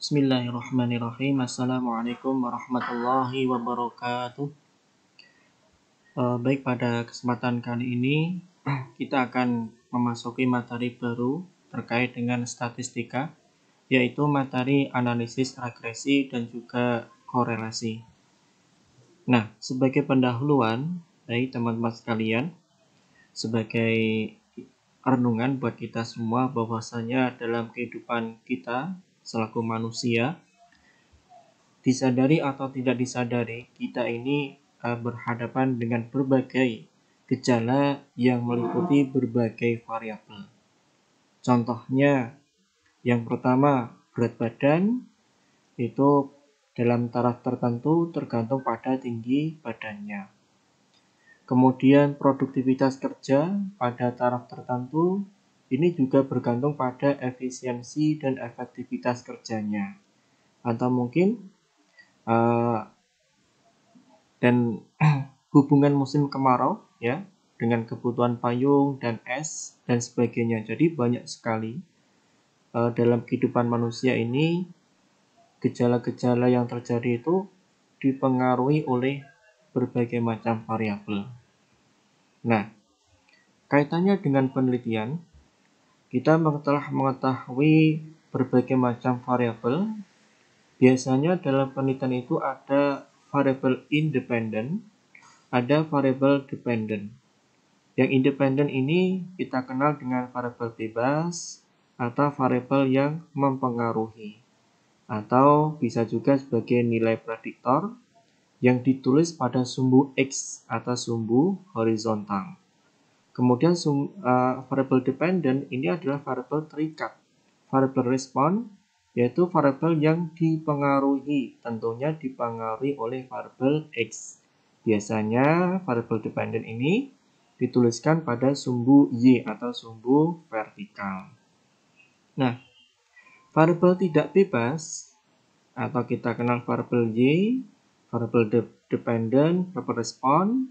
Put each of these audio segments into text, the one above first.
Bismillahirrahmanirrahim. Assalamualaikum warahmatullahi wabarakatuh. Baik, pada kesempatan kali ini kita akan memasuki materi baru terkait dengan statistika, yaitu materi analisis regresi dan juga korelasi. Nah, sebagai pendahuluan, baik teman-teman sekalian, sebagai renungan buat kita semua bahwasanya dalam kehidupan kita selaku manusia, disadari atau tidak disadari, kita ini berhadapan dengan berbagai gejala yang meliputi berbagai variabel. Contohnya, yang pertama, berat badan itu dalam taraf tertentu tergantung pada tinggi badannya. Kemudian produktivitas kerja pada taraf tertentu ini juga bergantung pada efisiensi dan efektivitas kerjanya. Atau mungkin dan hubungan musim kemarau ya dengan kebutuhan payung dan es dan sebagainya. Jadi banyak sekali dalam kehidupan manusia ini gejala-gejala yang terjadi itu dipengaruhi oleh berbagai macam variabel. Nah, kaitannya dengan penelitian, kita telah mengetahui berbagai macam variabel. Biasanya dalam penelitian itu ada variabel independen, ada variabel dependen. Yang independen ini kita kenal dengan variabel bebas atau variabel yang mempengaruhi, atau bisa juga sebagai nilai prediktor yang ditulis pada sumbu X atau sumbu horizontal. Kemudian variabel dependen ini adalah variabel terikat. Variabel respon yaitu variabel yang dipengaruhi, tentunya dipengaruhi oleh variabel X. Biasanya variabel dependen ini dituliskan pada sumbu Y atau sumbu vertikal. Nah, variabel tidak bebas atau kita kenal variabel Y, variabel dependen, variabel respon,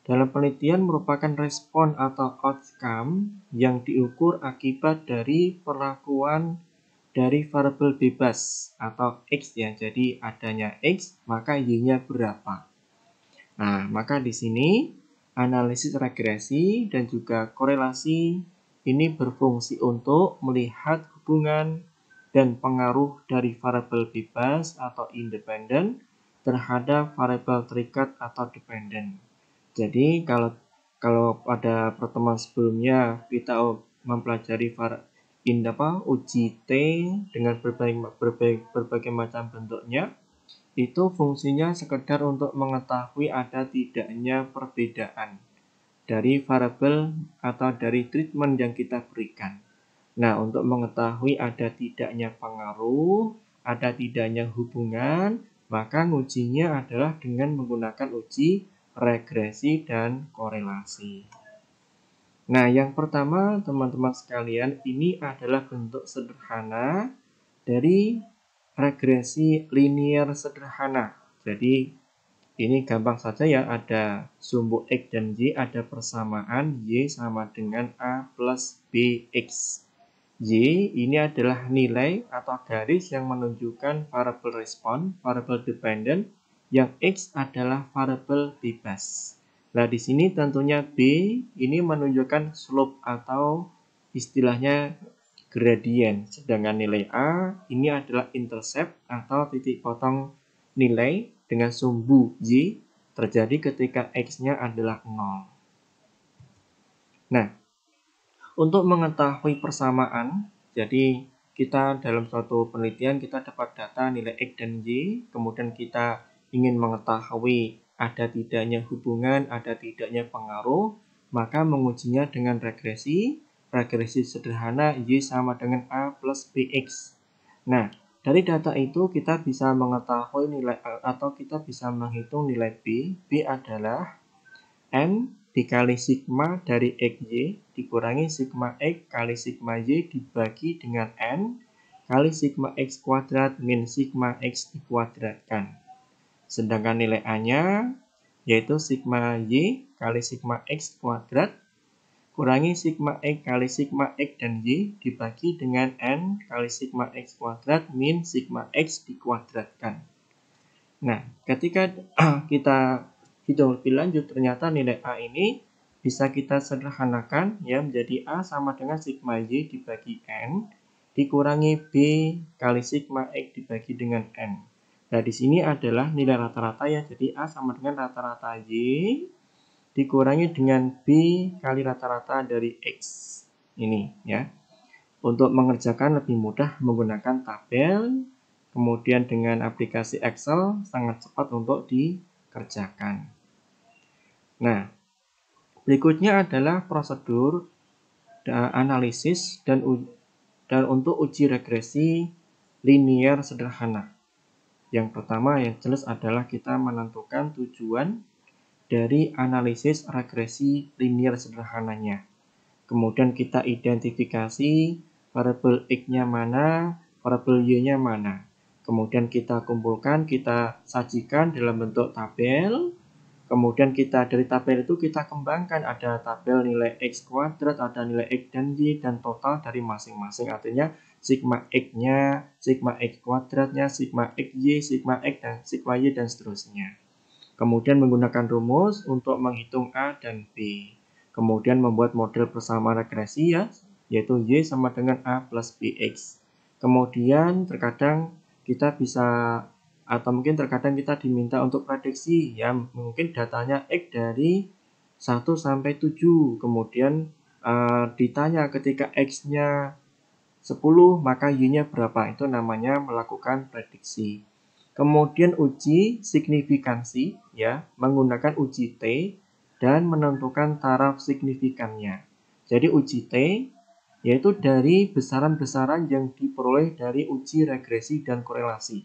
dalam penelitian merupakan respon atau outcome yang diukur akibat dari perlakuan dari variabel bebas atau X ya. Jadi adanya X, maka Y-nya berapa. Nah, maka di sini analisis regresi dan juga korelasi ini berfungsi untuk melihat hubungan dan pengaruh dari variabel bebas atau independen terhadap variabel terikat atau dependen. Jadi kalau pada pertemuan sebelumnya kita mempelajari uji T dengan berbagai macam bentuknya, itu fungsinya sekedar untuk mengetahui ada tidaknya perbedaan dari variabel atau dari treatment yang kita berikan. Nah, untuk mengetahui ada tidaknya pengaruh, ada tidaknya hubungan, maka ngujinya adalah dengan menggunakan uji regresi dan korelasi. Nah, yang pertama teman-teman sekalian, ini adalah bentuk sederhana dari regresi linier sederhana. Jadi ini gampang saja ya, ada sumbu X dan Y, ada persamaan Y sama dengan A plus BX. Y ini adalah nilai atau garis yang menunjukkan variabel respon, variabel dependen, yang X adalah variabel bebas. Nah, di sini tentunya B ini menunjukkan slope atau istilahnya gradien, sedangkan nilai A ini adalah intercept atau titik potong nilai dengan sumbu Y terjadi ketika X-nya adalah 0. Nah, untuk mengetahui persamaan, jadi kita dalam suatu penelitian kita dapat data nilai X dan Y, kemudian kita ingin mengetahui ada tidaknya hubungan, ada tidaknya pengaruh, maka mengujinya dengan regresi sederhana Y sama dengan A plus BX. Nah, dari data itu kita bisa mengetahui nilai atau kita bisa menghitung nilai B. B adalah N dikali sigma dari XY dikurangi sigma X kali sigma Y dibagi dengan N kali sigma X kuadrat min sigma X dikuadratkan. Sedangkan nilai A-nya yaitu sigma Y kali sigma X kuadrat kurangi sigma X kali sigma X dan Y dibagi dengan N kali sigma X kuadrat min sigma X dikuadratkan. Nah, ketika kita hitung lebih lanjut, ternyata nilai A ini bisa kita sederhanakan ya menjadi A sama dengan sigma Y dibagi N dikurangi B kali sigma X dibagi dengan N. Nah, di sini adalah nilai rata-rata ya, jadi A sama dengan rata-rata Y dikurangi dengan B kali rata-rata dari X. Ini ya. Untuk mengerjakan lebih mudah menggunakan tabel, kemudian dengan aplikasi Excel sangat cepat untuk dikerjakan. Nah, berikutnya adalah prosedur analisis dan untuk uji regresi linear sederhana. Yang pertama yang jelas adalah kita menentukan tujuan dari analisis regresi linear sederhananya. Kemudian kita identifikasi variabel X-nya mana, variabel Y-nya mana. Kemudian kita kumpulkan, kita sajikan dalam bentuk tabel. Kemudian kita dari tabel itu kita kembangkan, ada tabel nilai X kuadrat, ada nilai X dan Y, dan total dari masing-masing. Artinya sigma X-nya, sigma X kuadratnya, sigma XY, sigma X, dan sigma Y, dan seterusnya. Kemudian menggunakan rumus untuk menghitung A dan B. Kemudian membuat model persamaan regresi ya, yaitu Y sama dengan A plus BX. Kemudian terkadang kita bisa, atau mungkin terkadang kita diminta untuk prediksi ya, mungkin datanya X dari 1 sampai 7. Kemudian ditanya ketika X-nya 10 maka Y-nya berapa, itu namanya melakukan prediksi. Kemudian uji signifikansi ya, menggunakan uji T dan menentukan taraf signifikannya. Jadi uji T yaitu dari besaran-besaran yang diperoleh dari uji regresi dan korelasi.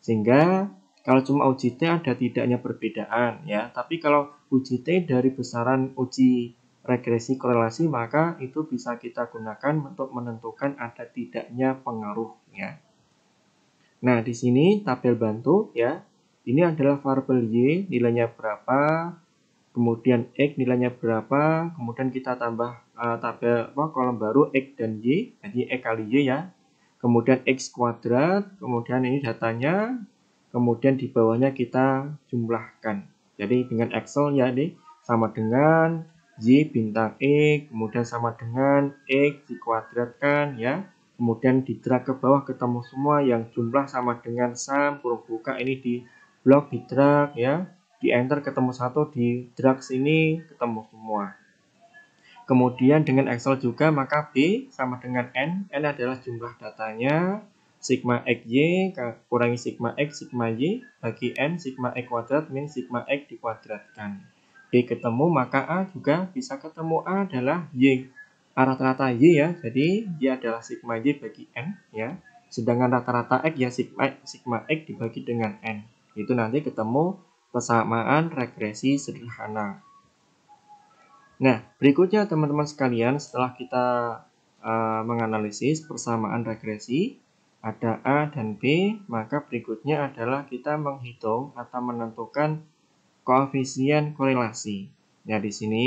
Sehingga kalau cuma uji T ada tidaknya perbedaan ya, tapi kalau uji T dari besaran uji regresi korelasi maka itu bisa kita gunakan untuk menentukan ada tidaknya pengaruh ya. Nah, di sini tabel bantu ya. Ini adalah variabel Y, nilainya berapa, kemudian X nilainya berapa, kemudian kita tambah tabel kolom baru X dan Y, jadi X kali Y ya. Kemudian X kuadrat, kemudian ini datanya, kemudian di bawahnya kita jumlahkan. Jadi dengan Excel ya, ini sama dengan Y bintang X, kemudian sama dengan X dikuadratkan ya. Kemudian di drag ke bawah ketemu semua yang jumlah sama dengan sum, kurung buka ini di blok di drag ya, di enter ketemu satu, di drag sini ketemu semua. Kemudian dengan Excel juga maka B sama dengan N adalah jumlah datanya, sigma XY kurangi sigma X, sigma Y bagi N, sigma X kuadrat min sigma X dikuadratkan. B ketemu maka A juga bisa ketemu, A adalah Y. Rata-rata Y ya, jadi Y adalah sigma Y bagi N ya. Sedangkan rata-rata X ya sigma X dibagi dengan N. Itu nanti ketemu persamaan regresi sederhana. Nah, berikutnya teman-teman sekalian, setelah kita menganalisis persamaan regresi, ada A dan B, maka berikutnya adalah kita menghitung atau menentukan koefisien korelasi. Nah, di sini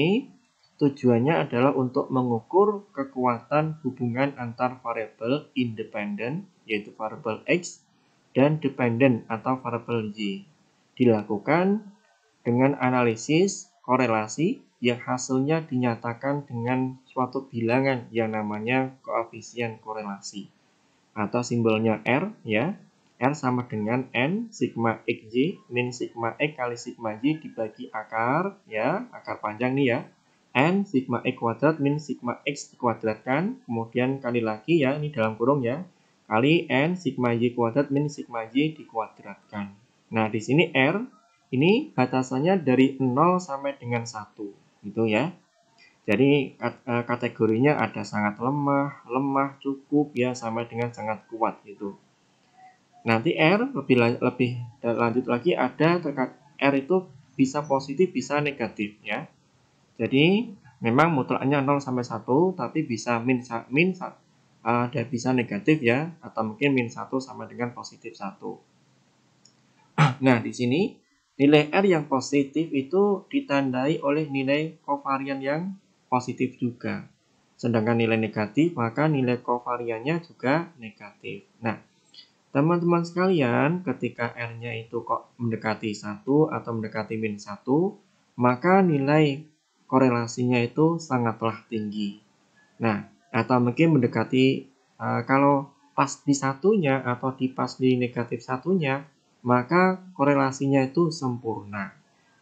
tujuannya adalah untuk mengukur kekuatan hubungan antar variabel independen, yaitu variabel X, dan dependen atau variabel Y. Dilakukan dengan analisis korelasi yang hasilnya dinyatakan dengan suatu bilangan yang namanya koefisien korelasi. Atau simbolnya R ya. R sama dengan N sigma XY min sigma X kali sigma Y dibagi akar ya, akar panjang nih ya. N sigma X kuadrat min sigma X dikuadratkan, kemudian kali lagi ya, ini dalam kurung ya, kali N sigma Y kuadrat min sigma Y dikuadratkan. Nah, di sini R ini batasannya dari 0 sampai dengan 1 gitu ya. Jadi kategorinya ada sangat lemah, cukup ya, sampai dengan sangat kuat gitu. Nanti R lebih lanjut lagi ada R itu bisa positif bisa negatif ya. Jadi memang mutlaknya 0 sampai 1 tapi bisa ada bisa negatif ya, atau mungkin min 1 sama dengan positif 1. Nah, di sini nilai R yang positif itu ditandai oleh nilai kovarian yang positif juga. Sedangkan nilai negatif, maka nilai kovariannya juga negatif. Nah, teman-teman sekalian, ketika R-nya itu kok mendekati 1 atau mendekati min 1, maka nilai korelasinya itu sangatlah tinggi. Nah, atau mungkin mendekati, kalau pas di satunya atau pas di negatif satunya, maka korelasinya itu sempurna.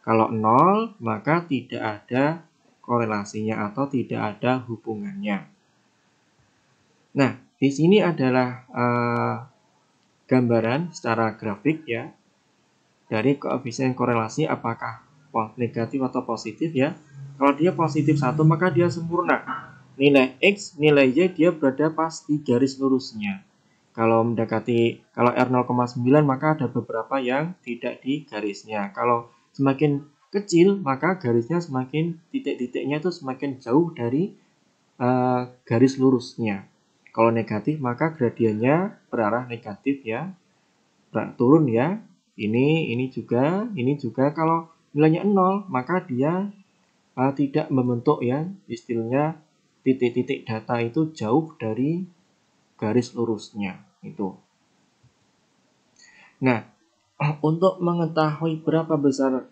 Kalau 0, maka tidak ada korelasinya atau tidak ada hubungannya. Nah, di sini adalah gambaran secara grafik ya dari koefisien korelasi apakah negatif atau positif ya. Kalau dia positif 1 maka dia sempurna. Nilai X, nilai Y dia berada pas di garis lurusnya. Kalau R 0,9 maka ada beberapa yang tidak di garisnya. Kalau semakin kecil maka garisnya semakin titik-titiknya itu semakin jauh dari garis lurusnya. Kalau negatif maka gradiennya berarah negatif ya, turun ya. Ini juga kalau nilainya 0 maka dia tidak membentuk ya, istilahnya titik-titik data itu jauh dari garis lurusnya itu. Nah, untuk mengetahui berapa besar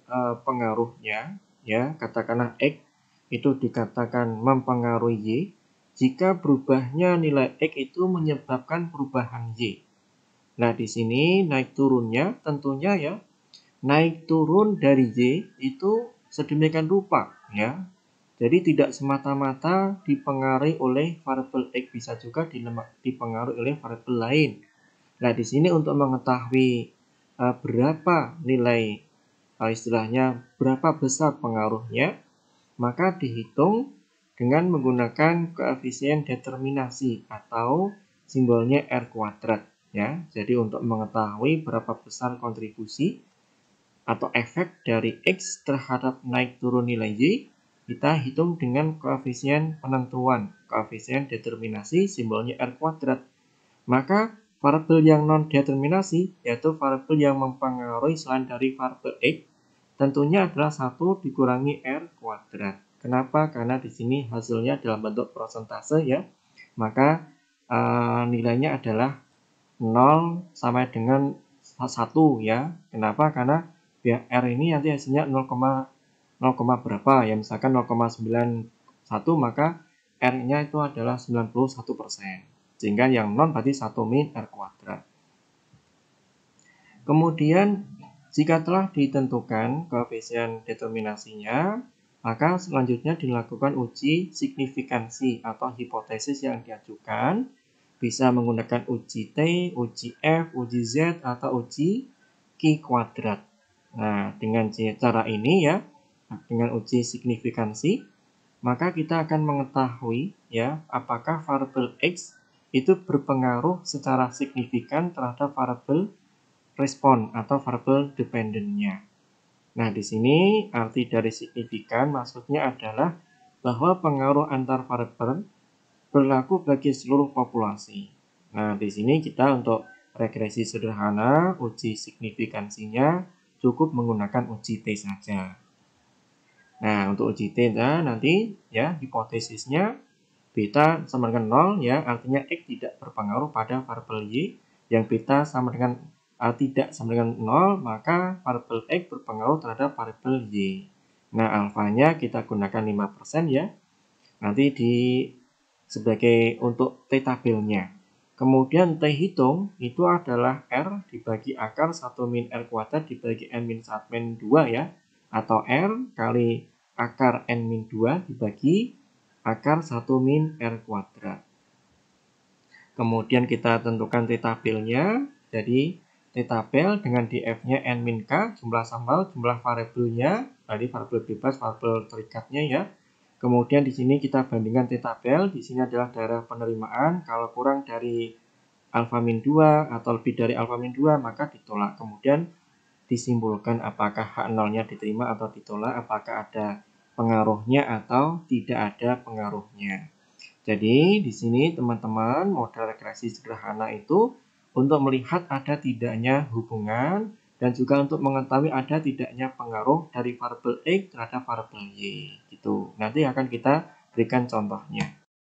pengaruhnya ya, katakanlah X itu dikatakan mempengaruhi Y jika berubahnya nilai X itu menyebabkan perubahan Y. Nah, di sini naik turunnya tentunya ya, naik turun dari Y itu sedemikian rupa ya. Jadi tidak semata-mata dipengaruhi oleh variabel X, bisa juga dipengaruhi oleh variabel lain. Nah, di sini untuk mengetahui berapa nilai istilahnya berapa besar pengaruhnya, maka dihitung dengan menggunakan koefisien determinasi atau simbolnya R kuadrat ya. Jadi untuk mengetahui berapa besar kontribusi atau efek dari X terhadap naik turun nilai Y, kita hitung dengan koefisien penentuan, koefisien determinasi simbolnya R kuadrat. Maka variabel yang non-determinasi, yaitu variabel yang mempengaruhi selain dari variabel X, tentunya adalah 1 dikurangi R kuadrat. Kenapa? Karena di sini hasilnya dalam bentuk persentase ya. Maka nilainya adalah 0 sampai dengan 1 ya. Kenapa? Karena R ini nanti hasilnya 0, berapa ya, misalkan 0,91 maka R-nya itu adalah 91%. Sehingga yang non berarti 1 min R kuadrat. Kemudian jika telah ditentukan koefisien determinasinya, maka selanjutnya dilakukan uji signifikansi atau hipotesis yang diajukan. Bisa menggunakan uji T, uji F, uji Z, atau uji Q kuadrat. Nah, dengan cara ini ya, dengan uji signifikansi, maka kita akan mengetahui ya apakah variabel X itu berpengaruh secara signifikan terhadap variabel respon atau variabel dependennya. Nah, di sini arti dari signifikan maksudnya adalah bahwa pengaruh antar variabel berlaku bagi seluruh populasi. Nah, di sini kita untuk regresi sederhana, uji signifikansinya cukup menggunakan uji T saja. Nah, untuk uji T nanti ya hipotesisnya beta sama dengan 0 ya, artinya X tidak berpengaruh pada variabel Y. Yang beta sama dengan tidak sama dengan 0, maka variabel X berpengaruh terhadap variabel Y. Nah, alfanya kita gunakan 5% ya. Nanti sebagai untuk T tabelnya. Kemudian T hitung itu adalah R dibagi akar 1 min R kuadrat dibagi N min 1 min 2 ya. Atau R kali akar N min 2 dibagi akar 1 min R kuadrat. Kemudian kita tentukan T tabelnya. Jadi T tabel dengan df-nya N min K, jumlah sampel, jumlah variabelnya, tadi variabel bebas, variabel terikatnya ya. Kemudian di sini kita bandingkan T tabel, di sini adalah daerah penerimaan, kalau kurang dari alfa min 2 atau lebih dari alfa min 2 maka ditolak. Kemudian disimpulkan apakah H0-nya diterima atau ditolak, apakah ada pengaruhnya atau tidak ada pengaruhnya. Jadi di sini teman-teman model regresi sederhana itu untuk melihat ada tidaknya hubungan dan juga untuk mengetahui ada tidaknya pengaruh dari variabel X terhadap variabel Y gitu. Nanti akan kita berikan contohnya.